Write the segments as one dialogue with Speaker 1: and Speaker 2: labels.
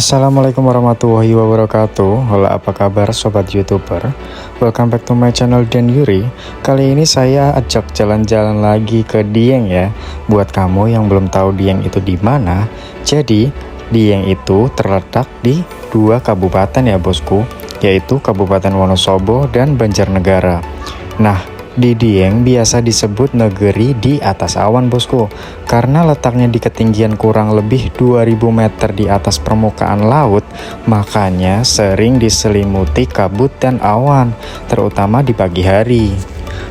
Speaker 1: Assalamualaikum warahmatullahi wabarakatuh. Halo, apa kabar sobat YouTuber? Welcome back to my channel Dan Yuri. Kali ini saya ajak jalan-jalan lagi ke Dieng ya. Buat kamu yang belum tahu Dieng itu di mana, jadi Dieng itu terletak di dua kabupaten ya bosku, yaitu Kabupaten Wonosobo dan Banjarnegara. Nah, di Dieng biasa disebut negeri di atas awan bosku, karena letaknya di ketinggian kurang lebih 2000 meter di atas permukaan laut, makanya sering diselimuti kabut dan awan, terutama di pagi hari.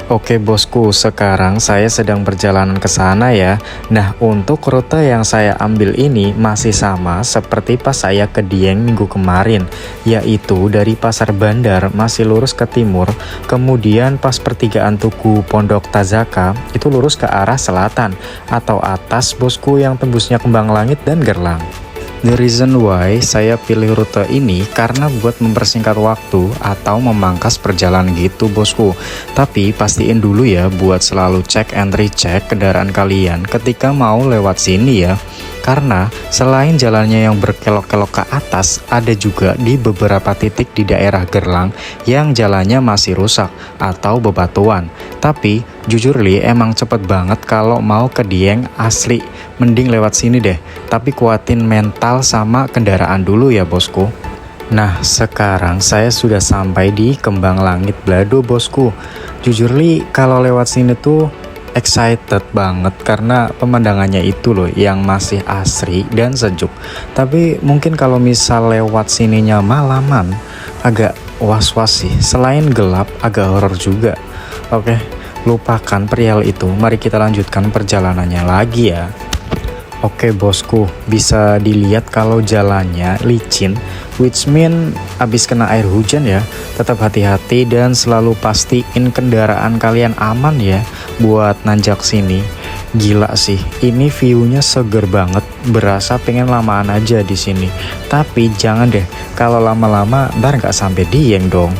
Speaker 1: Oke bosku, sekarang saya sedang perjalanan ke sana ya. Nah, untuk rute yang saya ambil ini masih sama seperti pas saya ke Dieng minggu kemarin, yaitu dari Pasar Bandar masih lurus ke timur, kemudian pas pertigaan Tugu Pondok Tazaka itu lurus ke arah selatan atau atas bosku, yang tembusnya Kembang Langit dan Gerlang. The reason why saya pilih rute ini karena buat mempersingkat waktu atau memangkas perjalanan gitu bosku. Tapi pastiin dulu ya buat selalu cek and recheck kendaraan kalian ketika mau lewat sini ya. Karena selain jalannya yang berkelok-kelok ke atas, ada juga di beberapa titik di daerah Gerlang yang jalannya masih rusak atau bebatuan. Tapi jujur li emang cepet banget kalau mau ke Dieng asli. Mending lewat sini deh, tapi kuatin mental sama kendaraan dulu ya bosku. Nah, sekarang saya sudah sampai di Kembang Langit Blado bosku. Jujur li kalau lewat sini tuh excited banget karena pemandangannya itu loh yang masih asri dan sejuk. Tapi mungkin kalau misal lewat sininya malaman agak was-was sih. Selain gelap agak horor juga. Oke, lupakan perihal itu. Mari kita lanjutkan perjalanannya lagi ya. Oke bosku, bisa dilihat kalau jalannya licin, which mean abis kena air hujan ya. Tetap hati-hati dan selalu pastiin kendaraan kalian aman ya buat nanjak sini. Gila sih, ini view-nya seger banget, berasa pengen lamaan aja di sini. Tapi jangan deh, kalau lama-lama ntar nggak sampai Dieng dong.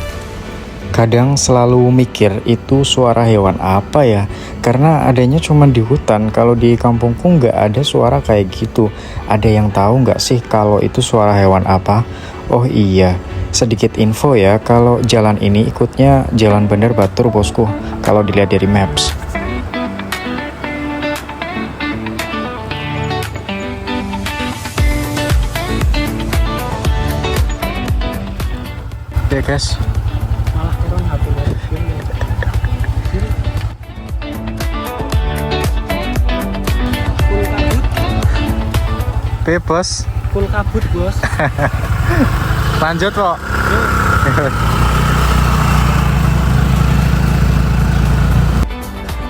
Speaker 1: Kadang selalu mikir itu suara hewan apa ya, karena adanya cuma di hutan. Kalau di kampungku nggak ada suara kayak gitu. Ada yang tahu nggak sih kalau itu suara hewan apa? Oh iya, sedikit info ya, kalau jalan ini ikutnya Jalan Bandar Batur bosku, kalau dilihat dari maps. Oke guys, bebas
Speaker 2: full kabut bos.
Speaker 1: lanjut kok.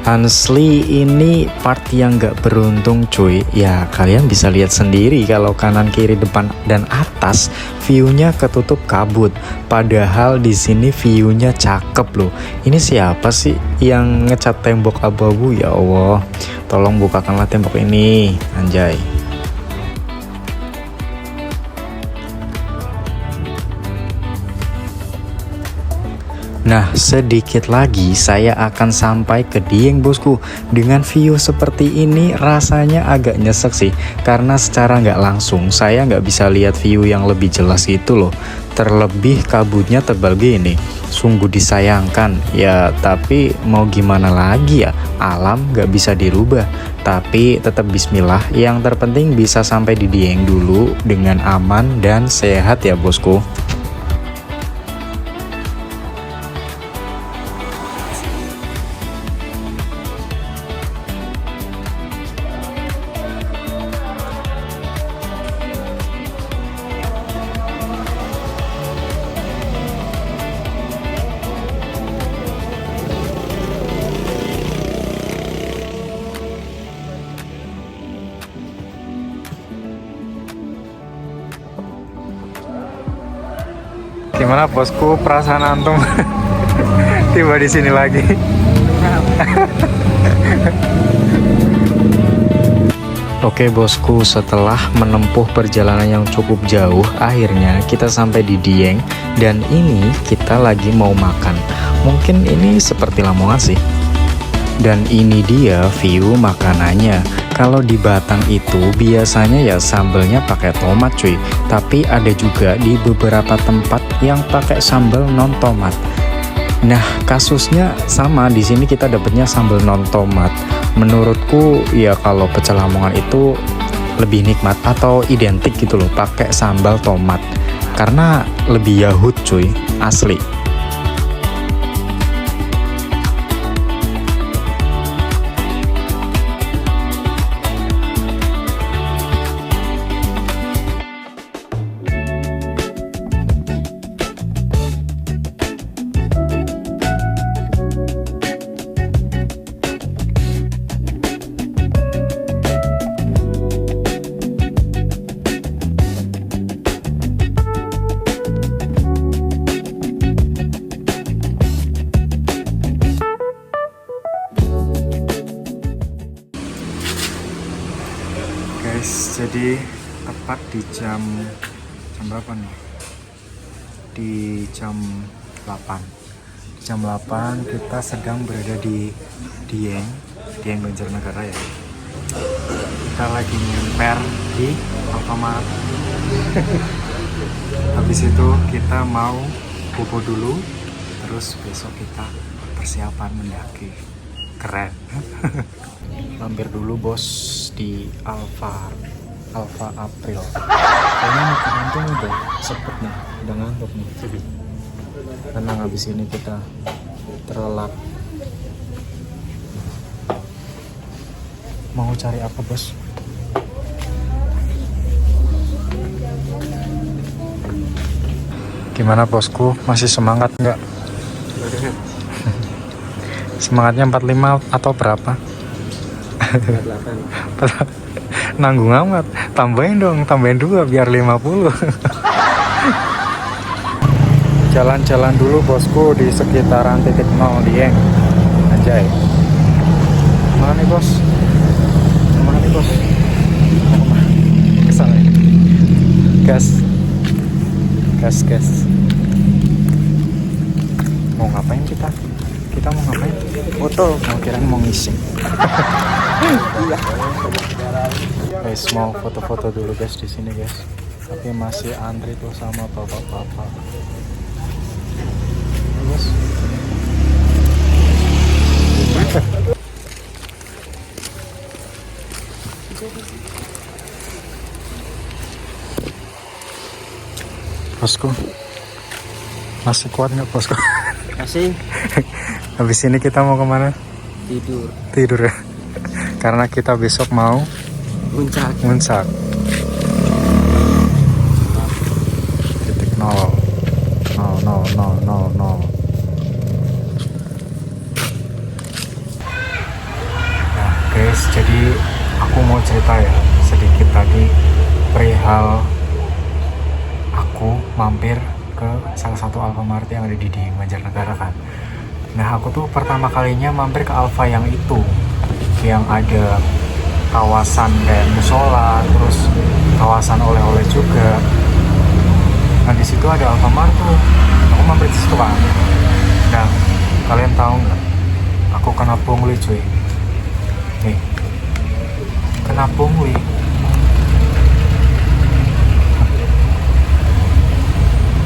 Speaker 1: Honestly ini part yang gak beruntung cuy. Ya kalian bisa lihat sendiri kalau kanan kiri depan dan atas viewnya ketutup kabut. Padahal di sini viewnya cakep loh. Ini siapa sih yang ngecat tembok abu-abu? Ya Allah, tolong bukakanlah tembok ini, anjay. Nah, sedikit lagi saya akan sampai ke Dieng bosku. Dengan view seperti ini rasanya agak nyesek sih, karena secara nggak langsung saya nggak bisa lihat view yang lebih jelas gitu loh. Terlebih kabutnya tebal gini, sungguh disayangkan ya. Tapi mau gimana lagi ya, alam nggak bisa dirubah. Tapi tetap bismillah, yang terpenting bisa sampai di Dieng dulu dengan aman dan sehat ya bosku. Gimana bosku perasaan antum tiba di sini lagi? Oke bosku, setelah menempuh perjalanan yang cukup jauh, akhirnya kita sampai di Dieng dan ini kita lagi mau makan. Mungkin ini seperti Lamongan sih. Dan ini dia view makanannya. Kalau di Batang itu biasanya ya sambelnya pakai tomat cuy, tapi ada juga di beberapa tempat yang pakai sambal non tomat. Nah, kasusnya sama di sini, kita dapatnya sambal non tomat. Menurutku ya kalau pecel Lamongan itu lebih nikmat atau identik gitu loh pakai sambal tomat, karena lebih yahut cuy, asli. Guys, jadi tepat di jam berapa nih? Di jam 8. Di jam 8 kita sedang berada di Dieng Banjarnegara ya. Kita lagi nyemper di Alfamart. Habis itu kita mau bobo dulu, terus besok kita persiapan mendaki. Keren. Mampir dulu bos di Alfa April. Kayaknya makanan tuh udah sepet nih, udah ngantuk nih. Tenang, habis ini kita terlelap. Mau cari apa bos? Gimana bosku, masih semangat nggak? Semangatnya 45 atau berapa? 48. Nanggung amat. Tambahin 2 biar 50. Jalan-jalan dulu bosku di sekitaran titik 0 Dieng. Anjay. Mana nih bos? Kesana ya. Gas. Mau ngapain kita? Kita mau ngapain? Foto. Mau kirain mau ngising. Guys, mau foto-foto dulu guys di sini guys. Tapi masih antri tuh sama bapak-bapak. Guys. Bosku, masih kuat nggak bosku?
Speaker 2: Masih.
Speaker 1: Habis ini kita mau kemana? Tidur ya. Karena kita besok mau muncak. Titik 0. No. Nah guys, jadi aku mau cerita ya sedikit tadi perihal aku mampir ke salah satu Alfamart yang ada di Banjarnegara kan. Nah aku tuh pertama kalinya mampir ke Alfa yang itu, yang ada kawasan kayak musola, terus kawasan oleh-oleh juga. Nah di situ ada Alfamart tuh, aku mampir di situ kan. Nah kalian tahu nggak? Aku kena pungli cuy. Nih, kena pungli.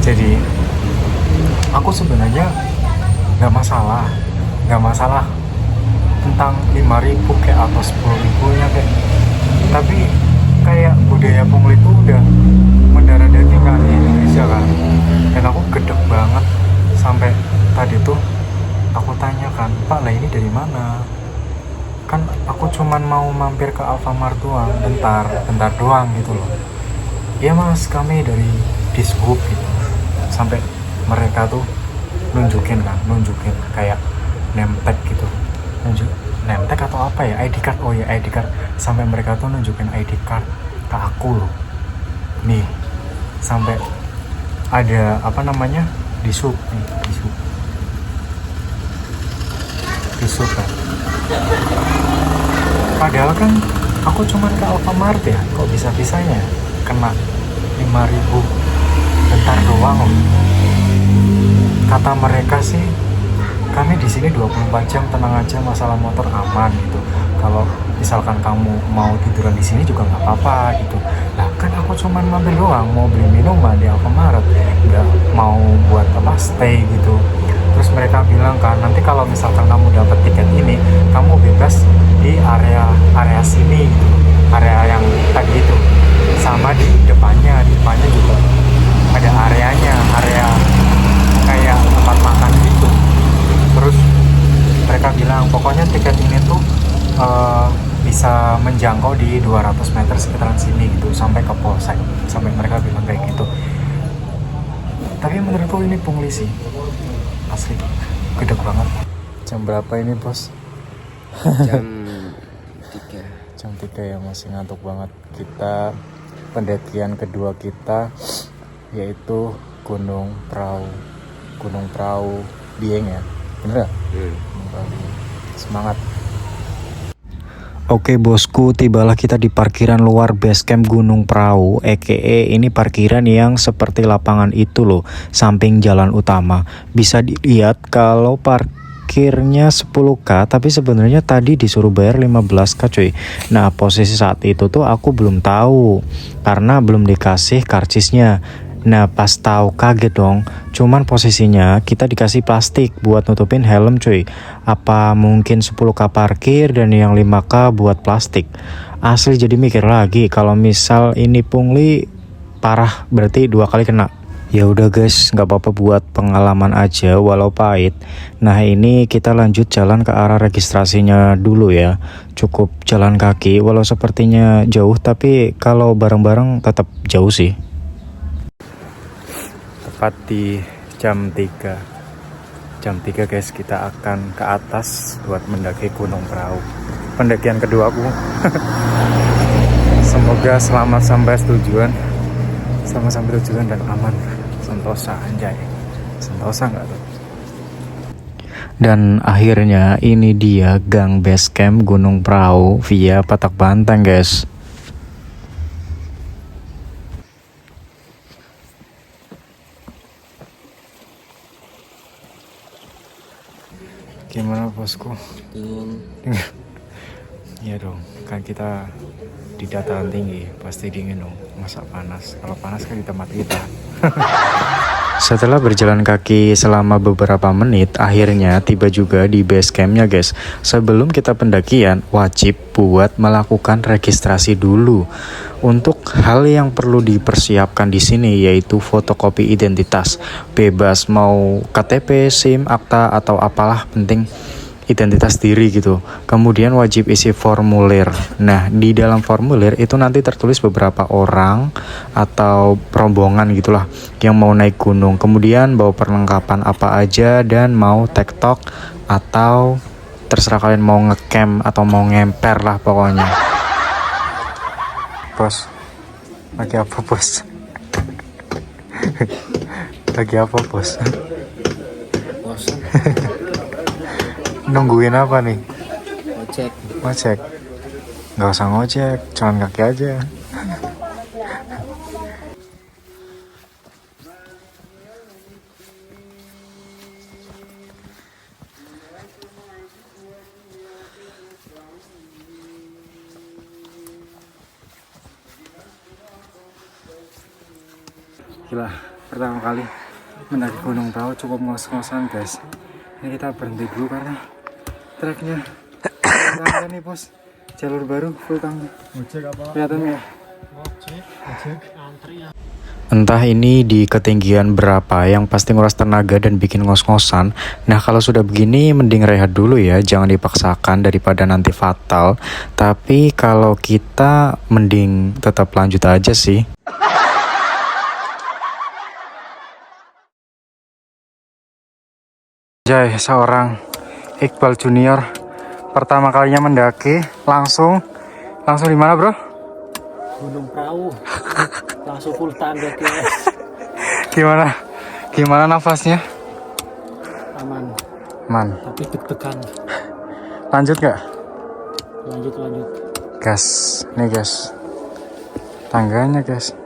Speaker 1: Jadi aku sebenarnya nggak masalah tentang 5.000 kayak atau 10.000 nya kayak, tapi kayak budaya pungli itu udah mendarah daging kan di Indonesia kan. Dan aku gedek banget sampai tadi tuh aku tanyakan, Pak lah ini dari mana? Kan aku cuman mau mampir ke Alfamart doang, bentar doang gitu loh. Iya mas, kami dari Dishub gitu. Sampai mereka tuh nunjukin kayak nemtek gitu, nemtek atau apa ya, ID card. Oh ya ID card. Sampai mereka tuh nunjukin ID card ke aku loh. Nih sampai ada apa namanya Dishub kan. Padahal kan aku cuman ke Alfamart ya, kok bisa-bisanya kena 5.000 bentar doang loh. Kata mereka sih kami di sini 24 jam, tenang aja, masalah motor aman gitu. Kalau misalkan kamu mau tiduran di sini juga nggak apa-apa gitu. Nah kan aku cuman mampir doang, mau beli minuman di Alfamart, nggak mau buat apa stay gitu. Terus mereka bilang kan, nanti kalau misalkan kamu dapat tiket ini, kamu bebas di area sini gitu, area yang tadi itu, sama di depannya juga ada areanya, area kayak tempat makan gitu. Terus mereka bilang pokoknya tiket ini tuh bisa menjangkau di 200 meter sekitaran sini gitu, sampai ke Polsek, sampai mereka bilang kayak gitu. Tapi menurutku ini pungli sih, asli gede banget. Jam berapa ini bos?
Speaker 2: Jam 3.
Speaker 1: Jam 3 ya, masih ngantuk banget. Kita pendakian kedua kita yaitu Gunung Prau Dieng ya, bener gak? Gunung Prau Dieng. Semangat. Oke bosku, tibalah kita di parkiran luar base camp Gunung Prau, ini parkiran yang seperti lapangan itu loh, samping jalan utama. Bisa dilihat kalau parkirnya 10k, tapi sebenarnya tadi disuruh bayar 15k cuy. Nah posisi saat itu tuh aku belum tahu, karena belum dikasih karcisnya. Nah pas tahu kaget dong, cuman posisinya kita dikasih plastik buat nutupin helm cuy. Apa mungkin 10k parkir dan yang 5k buat plastik? Asli jadi mikir lagi, kalau misal ini pungli parah berarti 2 kali kena. Ya udah guys, nggak apa-apa buat pengalaman aja walau pahit. Nah ini kita lanjut jalan ke arah registrasinya dulu ya. Cukup jalan kaki, walau sepertinya jauh, tapi kalau bareng-bareng tetap jauh sih. Tepat di jam 3 guys, kita akan ke atas buat mendaki Gunung Prau. Pendakian kedua aku. Semoga selamat sampai tujuan dan aman. Sentosa anjay, Sentosa nggak tuh? Dan akhirnya ini dia gang base camp Gunung Prau via Patak Banteng guys. Gimana bosku?
Speaker 2: Dingin.
Speaker 1: Iya dong, kan kita di dataran tinggi, pasti dingin dong. Masa panas? Kalau panas kan di tempat kita. Setelah berjalan kaki selama beberapa menit, akhirnya tiba juga di base campnya guys. Sebelum kita pendakian, wajib buat melakukan registrasi dulu. Untuk hal yang perlu dipersiapkan di sini yaitu fotokopi identitas, bebas mau KTP, SIM, akta atau apalah, penting identitas diri gitu. Kemudian wajib isi formulir. Nah di dalam formulir itu nanti tertulis beberapa orang atau rombongan gitulah yang mau naik gunung, kemudian bawa perlengkapan apa aja, dan mau tektok atau terserah kalian mau ngecamp atau mau ngemper lah pokoknya. Bos, lagi apa bos? Lagi apa bos?
Speaker 2: Bosan.
Speaker 1: Nungguin apa nih?
Speaker 2: Ojek.
Speaker 1: Nggak usah ngojek, jalan kaki aja. Gila, pertama kali mendaki Gunung Prau cukup ngos-ngosan guys. Ini kita berhenti dulu karena treknya tangga nih bos, jalur baru full tangga. Kelihatan ya? Entah ini di ketinggian berapa, yang pasti nguras tenaga dan bikin ngos-ngosan. Nah kalau sudah begini mending rehat dulu ya, jangan dipaksakan daripada nanti fatal. Tapi kalau kita mending tetap lanjut aja sih. Jai, seorang Iqbal Junior pertama kalinya mendaki langsung di mana bro?
Speaker 2: Gunung Prau. Langsung full tangga guys.
Speaker 1: Gimana nafasnya?
Speaker 2: Aman. Tapi deg-degan.
Speaker 1: Lanjut nggak?
Speaker 2: Lanjut.
Speaker 1: Gas, nih guys. Tangganya guys.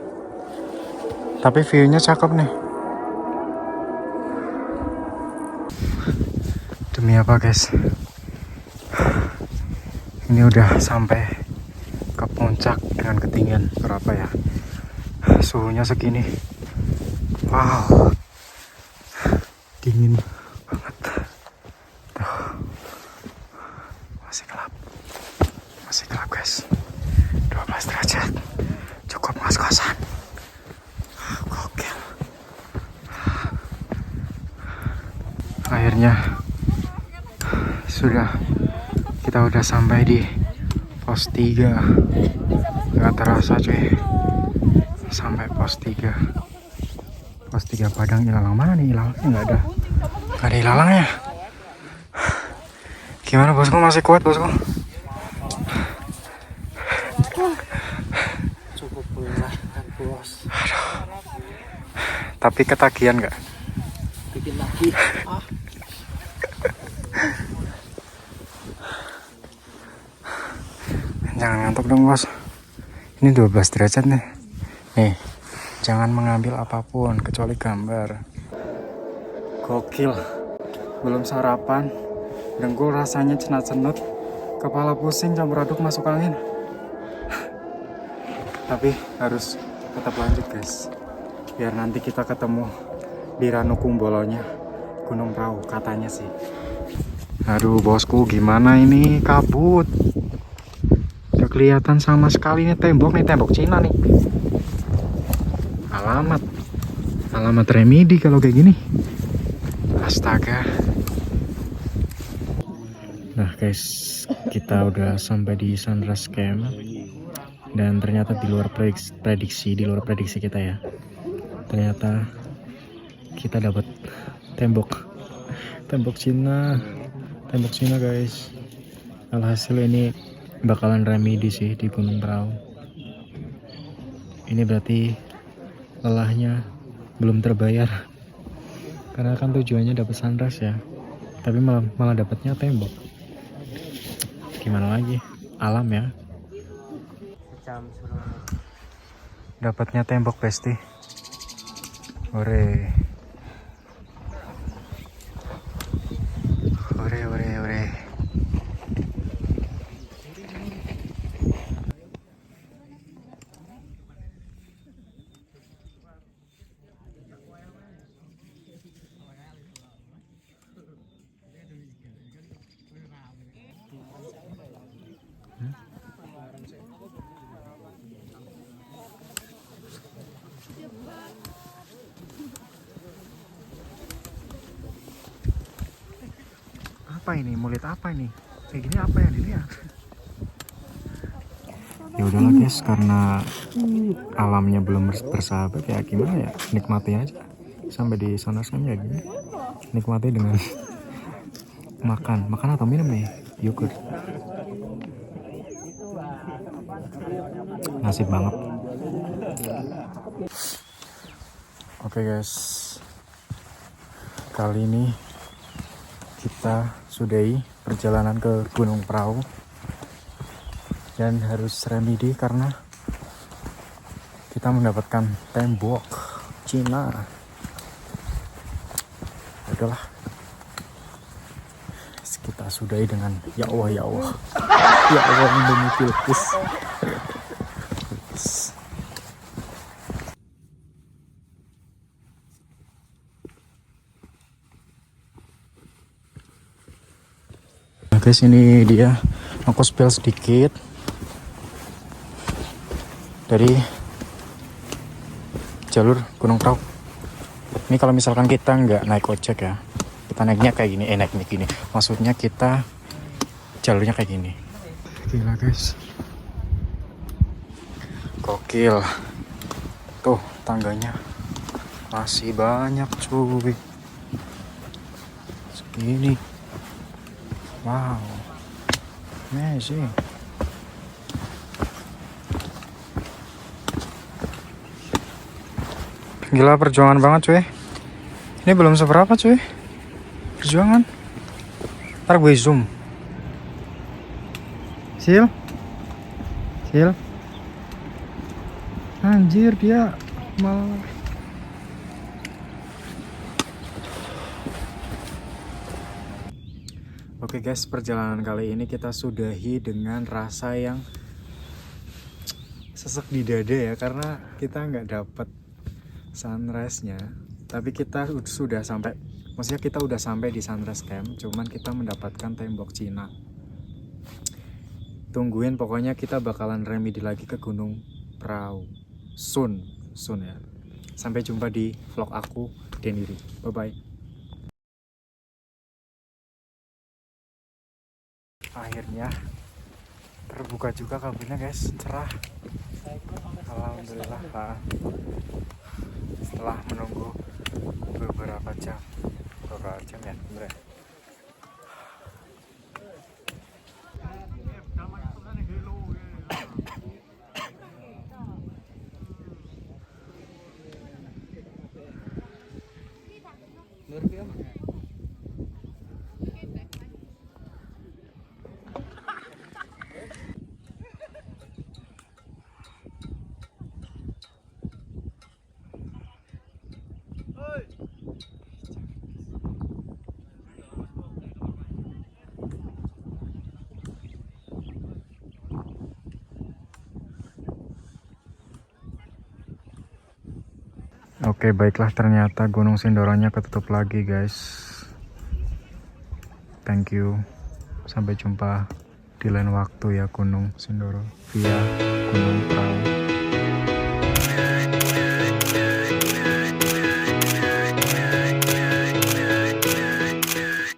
Speaker 1: Tapi view-nya cakep nih. Demi apa guys? Ini udah sampai ke puncak dengan ketinggian berapa ya? Suhunya segini. Wow, dingin banget. Tuh, masih gelap guys. 12 derajat, cukup ngos-ngosan. Gokil. Akhirnya kita udah sampai di pos 3. Gak terasa cuy, sampai pos 3. Pos 3 Padang Ilalang. Mana nih ilalangnya? Nggak ada ilalangnya. Gimana bosku, masih kuat bosku?
Speaker 2: Cukup melelahkan bos.
Speaker 1: Tapi ketagihan nggak?
Speaker 2: Bikin lagi.
Speaker 1: Jangan ngantuk dong bos. Ini 12 derajat nih. Nih, jangan mengambil apapun kecuali gambar. Gokil. Belum sarapan, dengkul rasanya cenat-cenut, kepala pusing, campur aduk masuk angin. Tapi harus tetap lanjut guys, biar nanti kita ketemu di Ranukumbolonya Gunung Prau katanya sih. Aduh bosku, gimana ini, kabut. Gak kelihatan sama sekali nih tembok Cina nih. Alamat remedi kalau kayak gini. Astaga. Nah guys, kita udah sampai di Sunrise Camp dan ternyata di luar prediksi kita ya. Ternyata kita dapat tembok Cina guys. Alhasil ini bakalan remedi sih di Gunung Prau. Ini berarti lelahnya belum terbayar, karena kan tujuannya dapat sunrise ya, tapi malah dapatnya tembok. Gimana lagi, alam ya. Dapatnya tembok besti. Ore. Apa ini? Mulit apa ini? Kayak gini apa yang dilihat? Ya udahlah guys, karena alamnya belum bersahabat ya, gimana ya, nikmati aja. Sampai di sana ya gini, nikmati dengan makan atau minum nih, yogurt. Nasib banget. Oke guys, kali ini kita sudahi perjalanan ke Gunung Prau dan harus remedi karena kita mendapatkan tembok Cina. Udahlah, kita sudahi dengan ya Allah ya Indomie Pilkis. Guys, ini dia, aku spill sedikit dari jalur Gunung Prau. Ini kalau misalkan kita nggak naik ojek ya, kita naiknya kayak gini, naiknya gini. Maksudnya kita jalurnya kayak gini. Gila guys, gokil. Tuh tangganya masih banyak cuy, segini. Wow, amazing. Gila, perjuangan banget cuy. Ini belum seberapa cuy, perjuangan. Ntar gue zoom. Sil. Anjir, dia malah. Oke guys, perjalanan kali ini kita sudahi dengan rasa yang sesek di dada ya, karena kita nggak dapet sunrise-nya. Tapi kita sudah sampai, maksudnya kita udah sampai di sunrise camp, cuman kita mendapatkan tembok Cina. Tungguin, pokoknya kita bakalan remedi lagi ke Gunung Prau soon ya. Sampai jumpa di vlog aku Deniri. Bye bye. Akhirnya terbuka juga kabinnya guys, cerah. Alhamdulillah Pak. Setelah menunggu beberapa jam ya bener. Oke, baiklah, ternyata Gunung Sindoronya ketutup lagi guys. Thank you. Sampai jumpa di lain waktu ya Gunung Sindoro via Gunung Prau.